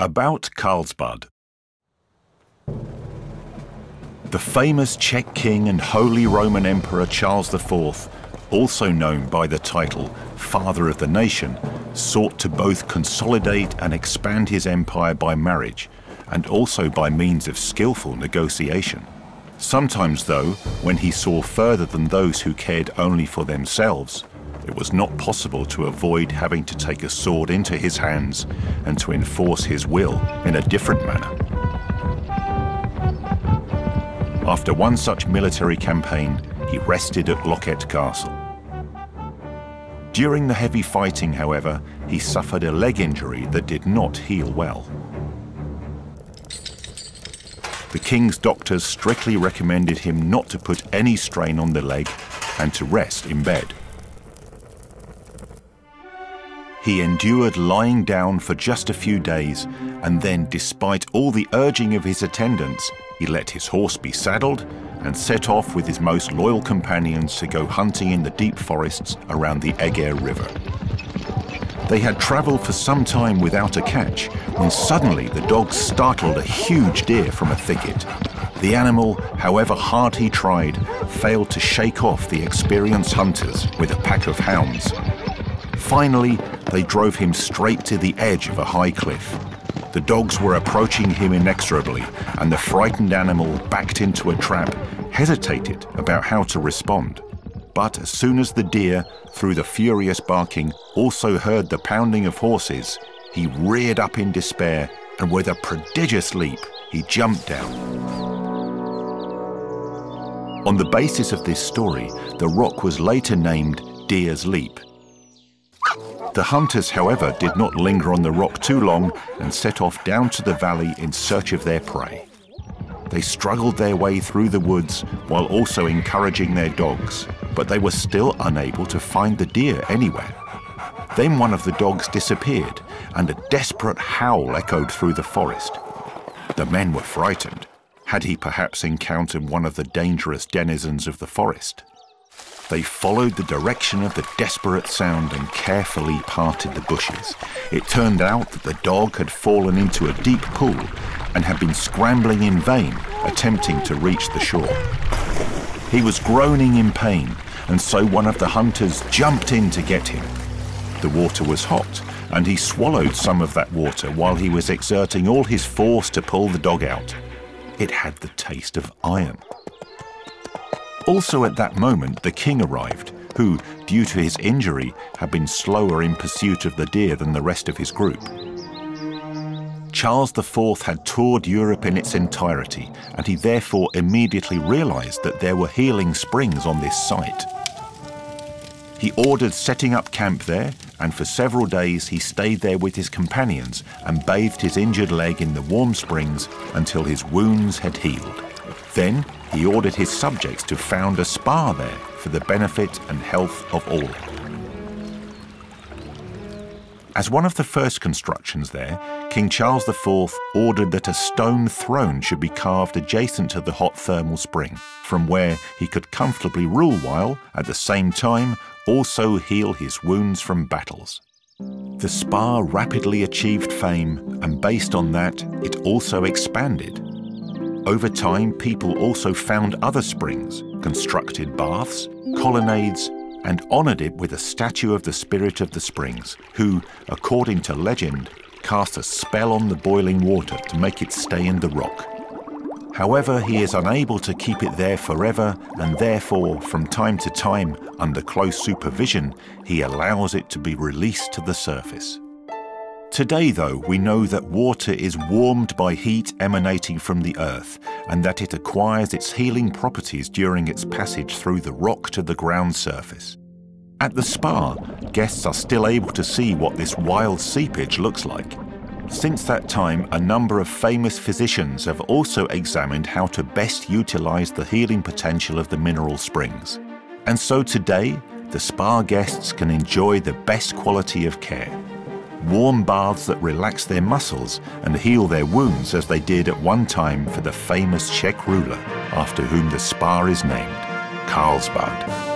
About Carlsbad. The famous Czech king and Holy Roman Emperor Charles IV, also known by the title Father of the Nation, sought to both consolidate and expand his empire by marriage, and also by means of skillful negotiation. Sometimes, though, when he saw further than those who cared only for themselves, it was not possible to avoid having to take a sword into his hands and to enforce his will in a different manner. After one such military campaign, he rested at Loket Castle. During the heavy fighting, however, he suffered a leg injury that did not heal well. The king's doctors strictly recommended him not to put any strain on the leg and to rest in bed. He endured lying down for just a few days, and then, despite all the urging of his attendants, he let his horse be saddled and set off with his most loyal companions to go hunting in the deep forests around the Eger River. They had travelled for some time without a catch when suddenly the dogs startled a huge deer from a thicket. The animal, however hard he tried, failed to shake off the experienced hunters with a pack of hounds. Finally, they drove him straight to the edge of a high cliff. The dogs were approaching him inexorably, and the frightened animal, backed into a trap, hesitated about how to respond. But as soon as the deer, through the furious barking, also heard the pounding of horses, he reared up in despair, and with a prodigious leap, he jumped down. On the basis of this story, the rock was later named Deer's Leap. The hunters, however, did not linger on the rock too long and set off down to the valley in search of their prey. They struggled their way through the woods while also encouraging their dogs, but they were still unable to find the deer anywhere. Then one of the dogs disappeared, and a desperate howl echoed through the forest. The men were frightened. Had he perhaps encountered one of the dangerous denizens of the forest? They followed the direction of the desperate sound and carefully parted the bushes. It turned out that the dog had fallen into a deep pool and had been scrambling in vain, attempting to reach the shore. He was groaning in pain, and so one of the hunters jumped in to get him. The water was hot, and he swallowed some of that water while he was exerting all his force to pull the dog out. It had the taste of iron. Also at that moment, the king arrived, who, due to his injury, had been slower in pursuit of the deer than the rest of his group. Charles IV had toured Europe in its entirety, and he therefore immediately realized that there were healing springs on this site. He ordered setting up camp there, and for several days he stayed there with his companions and bathed his injured leg in the warm springs until his wounds had healed. Then he ordered his subjects to found a spa there for the benefit and health of all. As one of the first constructions there, King Charles IV ordered that a stone throne should be carved adjacent to the hot thermal spring, from where he could comfortably rule while, at the same time, also heal his wounds from battles. The spa rapidly achieved fame, and based on that, it also expanded. Over time, people also found other springs, constructed baths, colonnades, and honoured it with a statue of the spirit of the springs, who, according to legend, cast a spell on the boiling water to make it stay in the rock. However, he is unable to keep it there forever, and therefore, from time to time, under close supervision, he allows it to be released to the surface. Today, though, we know that water is warmed by heat emanating from the earth, and that it acquires its healing properties during its passage through the rock to the ground surface. At the spa, guests are still able to see what this wild seepage looks like. Since that time, a number of famous physicians have also examined how to best utilize the healing potential of the mineral springs. And so today, the spa guests can enjoy the best quality of care. Warm baths that relax their muscles and heal their wounds as they did at one time for the famous Czech ruler, after whom the spa is named, Carlsbad.